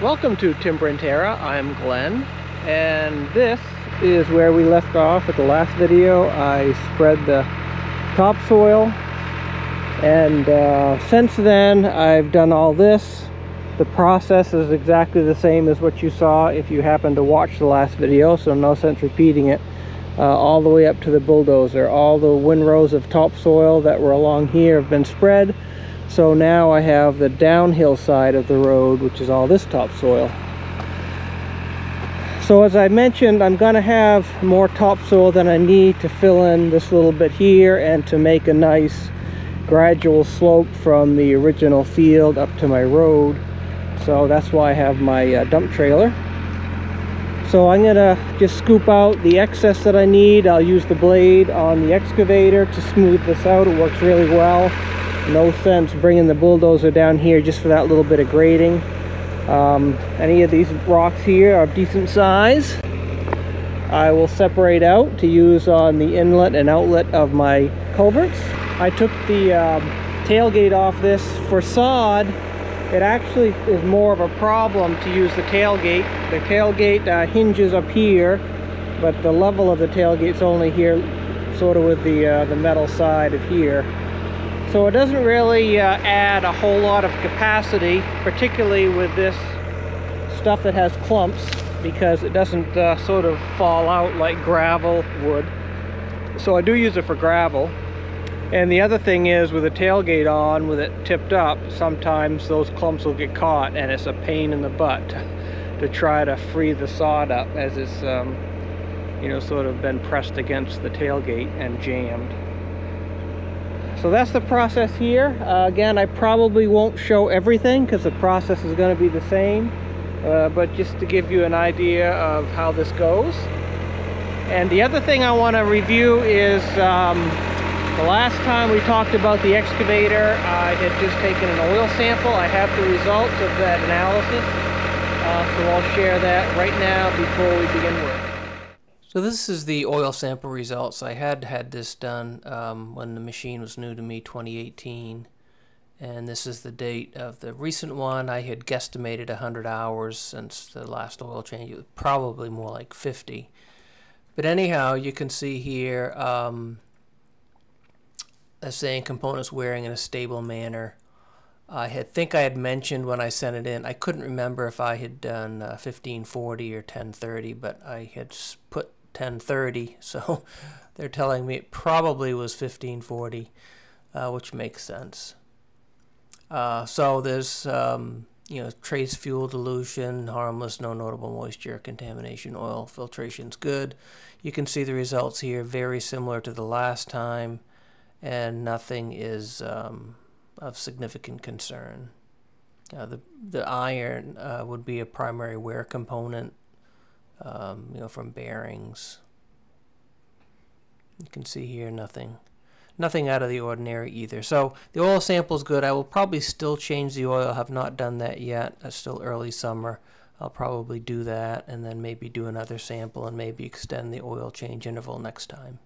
Welcome to Timber&Terra. I'm Glenn, and this is where we left off at the last video. I spread the topsoil, and since then I've done all this. The process is exactly the same as what you saw if you happened to watch the last video, so no sense repeating it. All the way up to the bulldozer. All the windrows of topsoil that were along here have been spread. So now I have the downhill side of the road, which is all this topsoil. So as I mentioned, I'm going to have more topsoil than I need to fill in this little bit here and to make a nice gradual slope from the original field up to my road. So that's why I have my dump trailer. So I'm going to just scoop out the excess that I need. I'll use the blade on the excavator to smooth this out. It works really well. No sense bringing the bulldozer down here just for that little bit of grading. Any of these rocks here are decent size. I will separate out to use on the inlet and outlet of my culverts. I took the tailgate off this. For sod, it actually is more of a problem to use the tailgate. The tailgate hinges up here, but the level of the tailgate's only here, sort of with the metal side of here. So it doesn't really add a whole lot of capacity, particularly with this stuff that has clumps, because it doesn't sort of fall out like gravel would. So I do use it for gravel. And the other thing is, with the tailgate on, with it tipped up, sometimes those clumps will get caught, and it's a pain in the butt to try to free the sod up as it's you know, sort of been pressed against the tailgate and jammed. So that's the process here. Again, I probably won't show everything because the process is going to be the same, but just to give you an idea of how this goes. And the other thing I want to review is the last time we talked about the excavator, I had just taken an oil sample. I have the results of that analysis, so I'll share that right now before we begin work. So this is the oil sample results. I had this done when the machine was new to me, 2018, and this is the date of the recent one. I had guesstimated 100 hours since the last oil change. It was probably more like 50. But anyhow, you can see here saying components wearing in a stable manner. I think I had mentioned when I sent it in, I couldn't remember if I had done 1540 or 1030, but I had put 1030, so they're telling me it probably was 1540, which makes sense. So there's you know, trace fuel dilution, harmless, no notable moisture contamination, oil filtration's good. You can see the results here, very similar to the last time, and nothing is of significant concern. The iron would be a primary wear component, you know, from bearings. You can see here nothing out of the ordinary either. So the oil sample is good. I will probably still change the oil. I have not done that yet. It's still early summer. I'll probably do that and then maybe do another sample and maybe extend the oil change interval next time.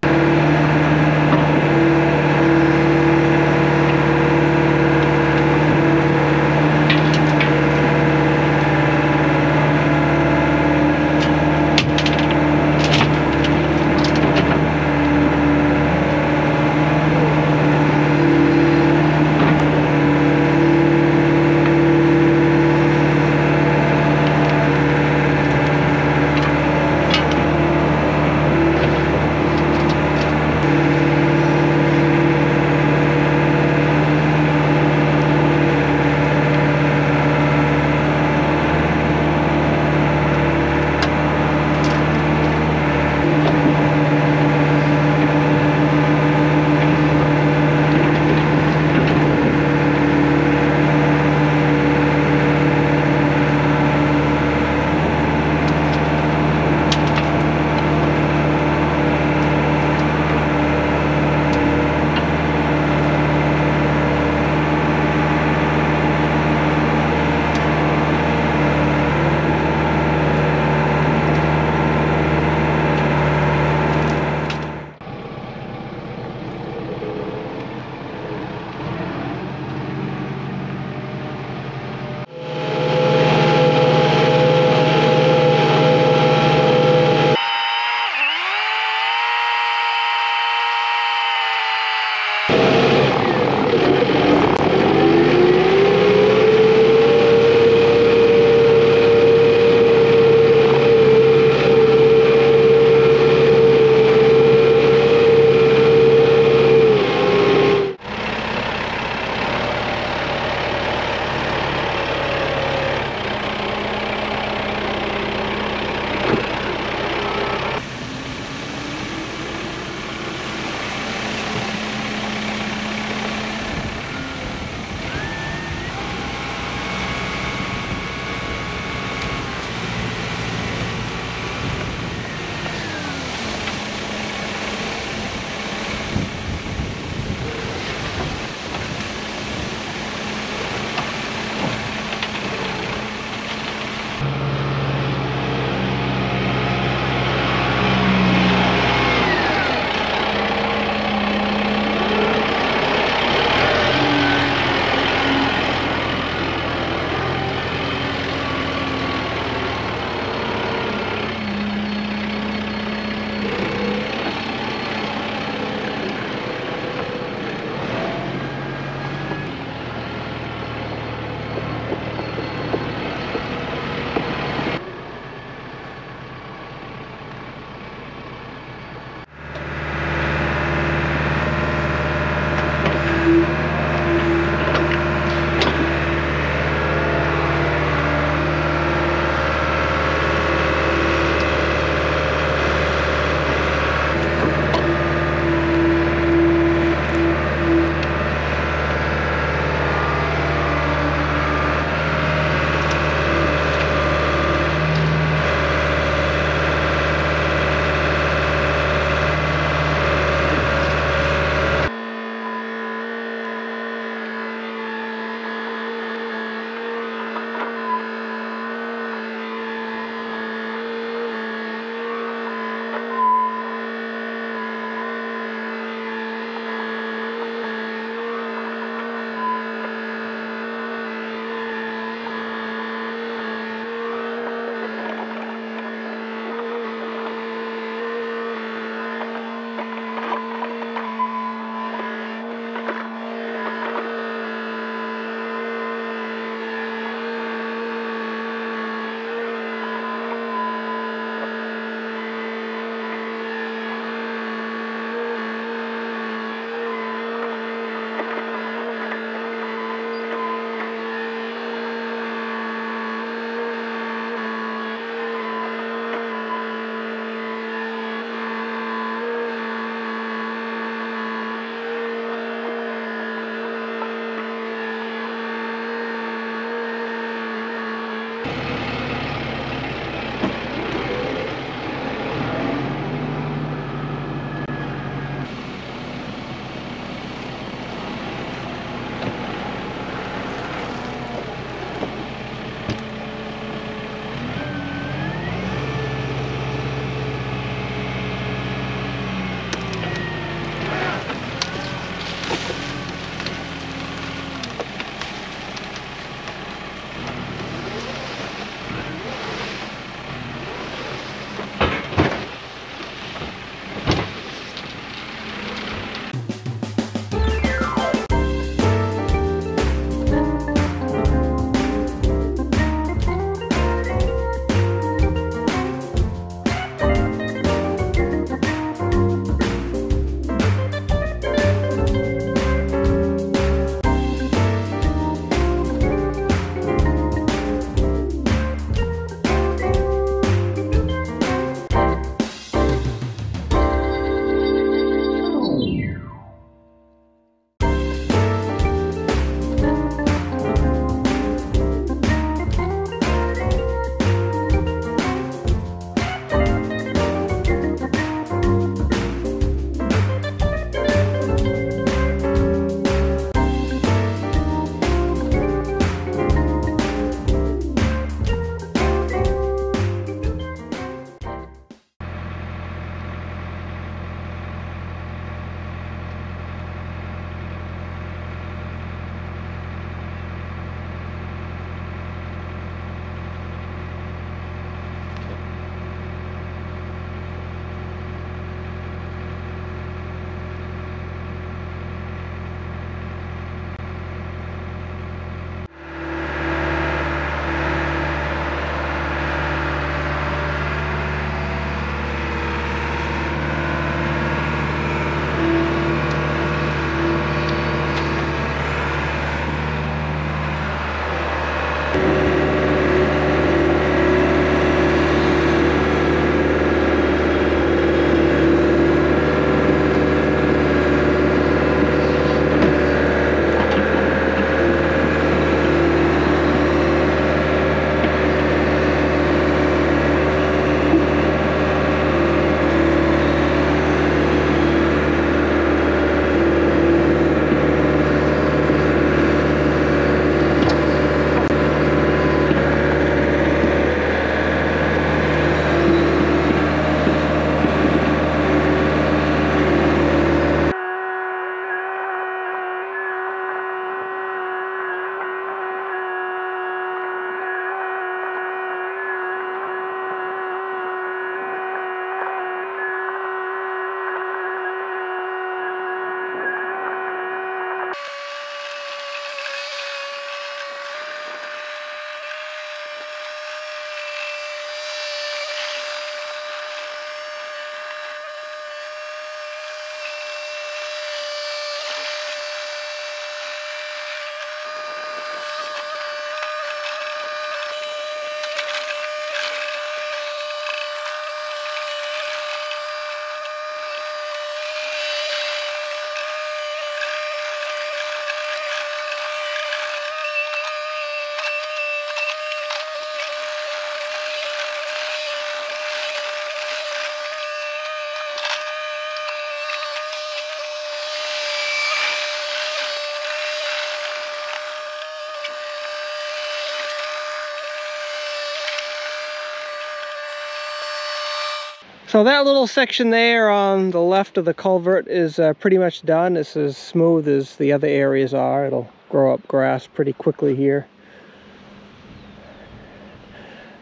So that little section there on the left of the culvert is pretty much done. It's as smooth as the other areas are. It'll grow up grass pretty quickly here.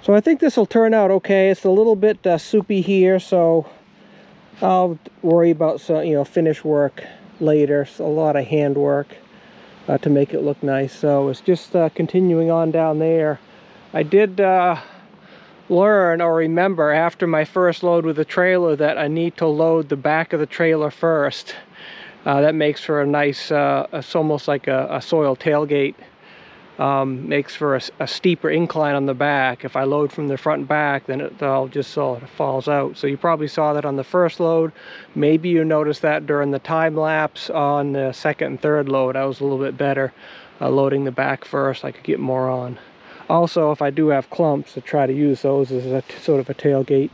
So I think this will turn out okay. It's a little bit soupy here, so I'll worry about some, finish work later. It's a lot of hand work to make it look nice. So it's just continuing on down there. I did learn or remember after my first load with the trailer that I need to load the back of the trailer first. That makes for a nice, it's almost like a soil tailgate. Makes for a steeper incline on the back. If I load from the front and back, then it all just sort of falls out. So you probably saw that on the first load. Maybe you noticed that during the time lapse on the second and third load. I was a little bit better loading the back first. I could get more on. Also, if I do have clumps, to try to use those as a sort of a tailgate.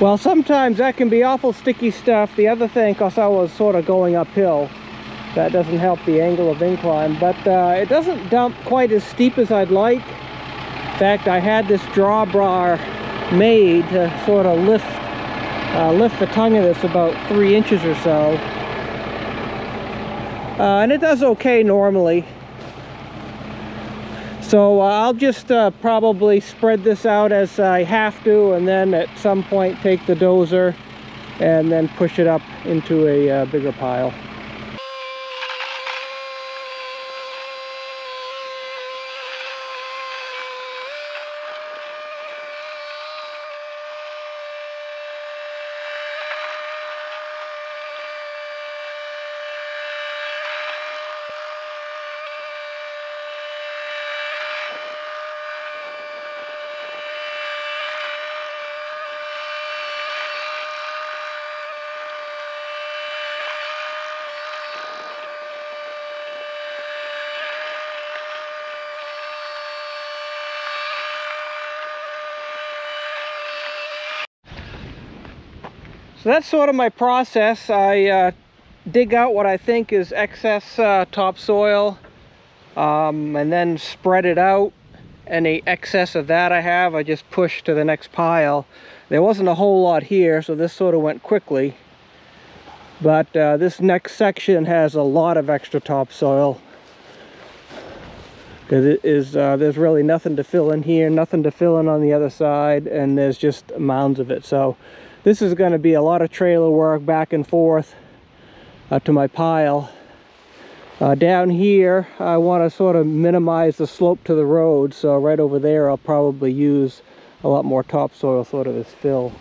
Well, sometimes that can be awful sticky stuff. The other thing, because I was sort of going uphill, that doesn't help the angle of incline, but it doesn't dump quite as steep as I'd like. In fact, I had this drawbar made to sort of lift the tongue of this about 3 inches or so. And it does okay normally. So I'll just probably spread this out as I have to, and then at some point take the dozer and then push it up into a bigger pile. So that's sort of my process. I dig out what I think is excess topsoil, and then spread it out. Any excess of that I have, I just push to the next pile. There wasn't a whole lot here, so this sort of went quickly. But this next section has a lot of extra topsoil, because it is there's really nothing to fill in here, nothing to fill in on the other side, and there's just mounds of it. So this is going to be a lot of trailer work back and forth to my pile. Down here I want to sort of minimize the slope to the road, so right over there I'll probably use a lot more topsoil sort of as fill.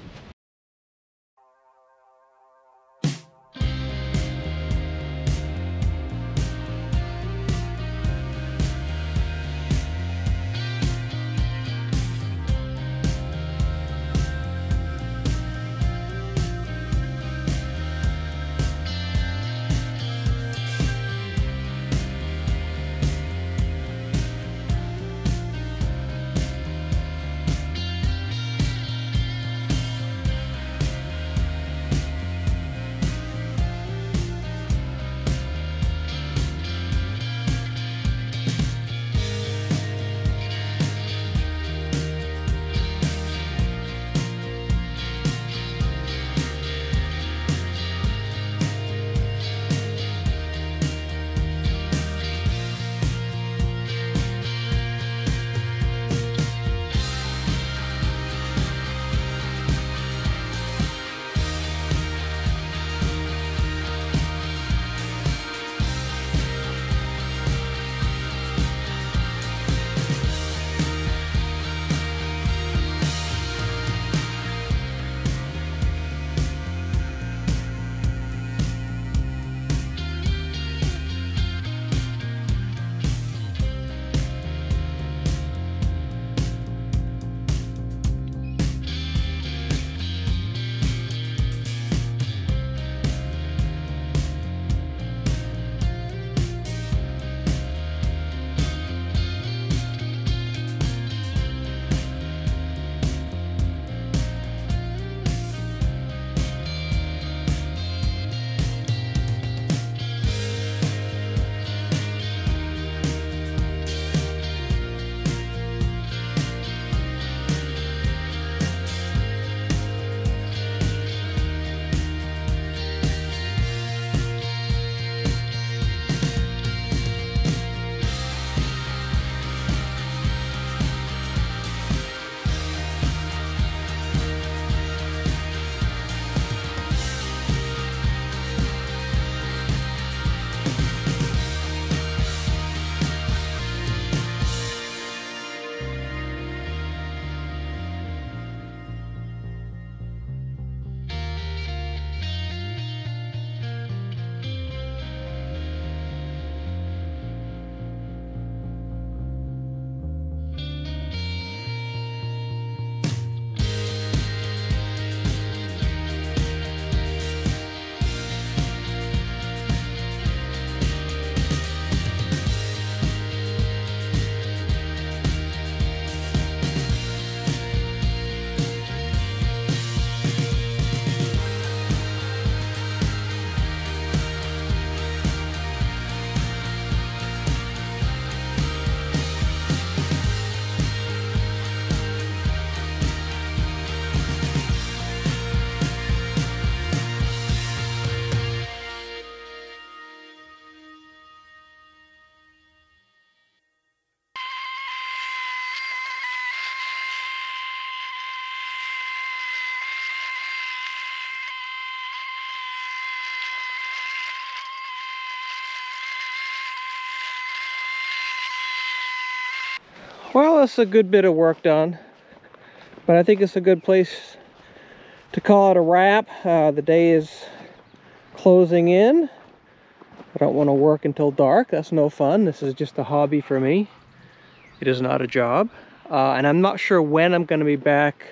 Well, that's a good bit of work done, but I think it's a good place to call it a wrap. The day is closing in. I don't want to work until dark. That's no fun. This is just a hobby for me. It is not a job. And I'm not sure when I'm going to be back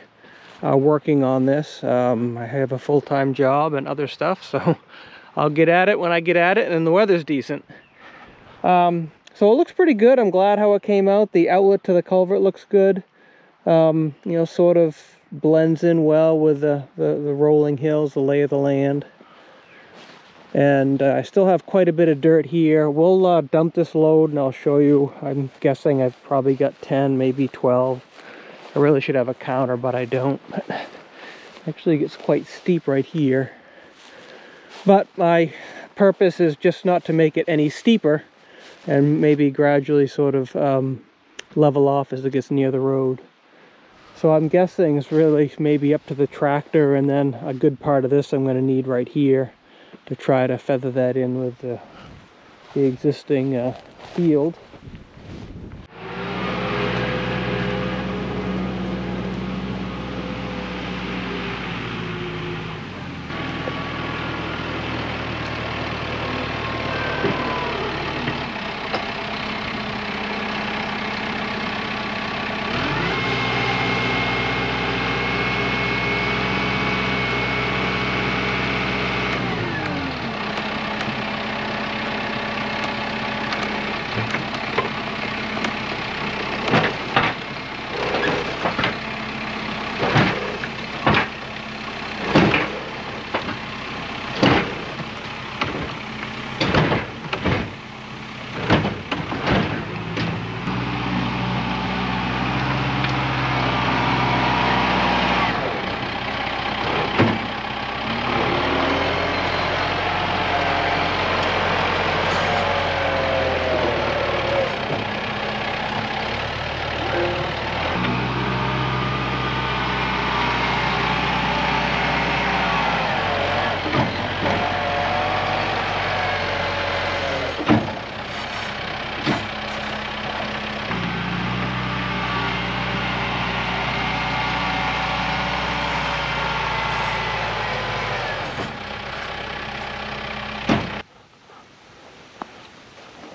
working on this. I have a full-time job and other stuff, so I'll get at it when I get at it, and the weather's decent. So it looks pretty good. I'm glad how it came out. The outlet to the culvert looks good. You know, sort of blends in well with the rolling hills, the lay of the land. And I still have quite a bit of dirt here. We'll dump this load and I'll show you. I'm guessing I've probably got 10, maybe 12. I really should have a counter, but I don't. Actually, it gets quite steep right here. But my purpose is just not to make it any steeper, and maybe gradually sort of level off as it gets near the road. So I'm guessing it's really maybe up to the tractor, and then a good part of this I'm going to need right here to try to feather that in with the existing field.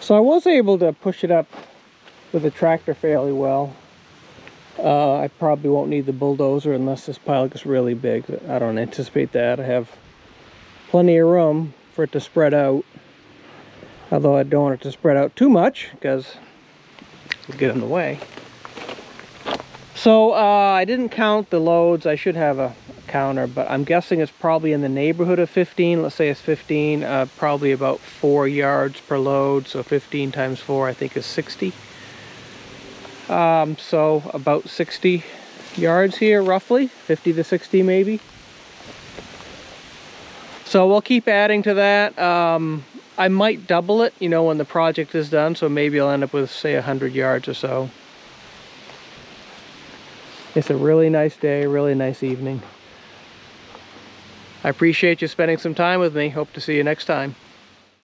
So I was able to push it up with the tractor fairly well. I probably won't need the bulldozer unless this pile gets really big. I don't anticipate that. I have plenty of room for it to spread out. Although I don't want it to spread out too much because it'll get in the way. So I didn't count the loads. I should have a counter, but I'm guessing it's probably in the neighborhood of 15. Let's say it's 15, probably about 4 yards per load. So 15 times 4 I think is 60. So about 60 yards here roughly, 50 to 60 maybe. So we'll keep adding to that. I might double it, you know, when the project is done, so maybe I'll end up with, say, 100 yards or so. It's a really nice day, really nice evening. I appreciate you spending some time with me. Hope to see you next time.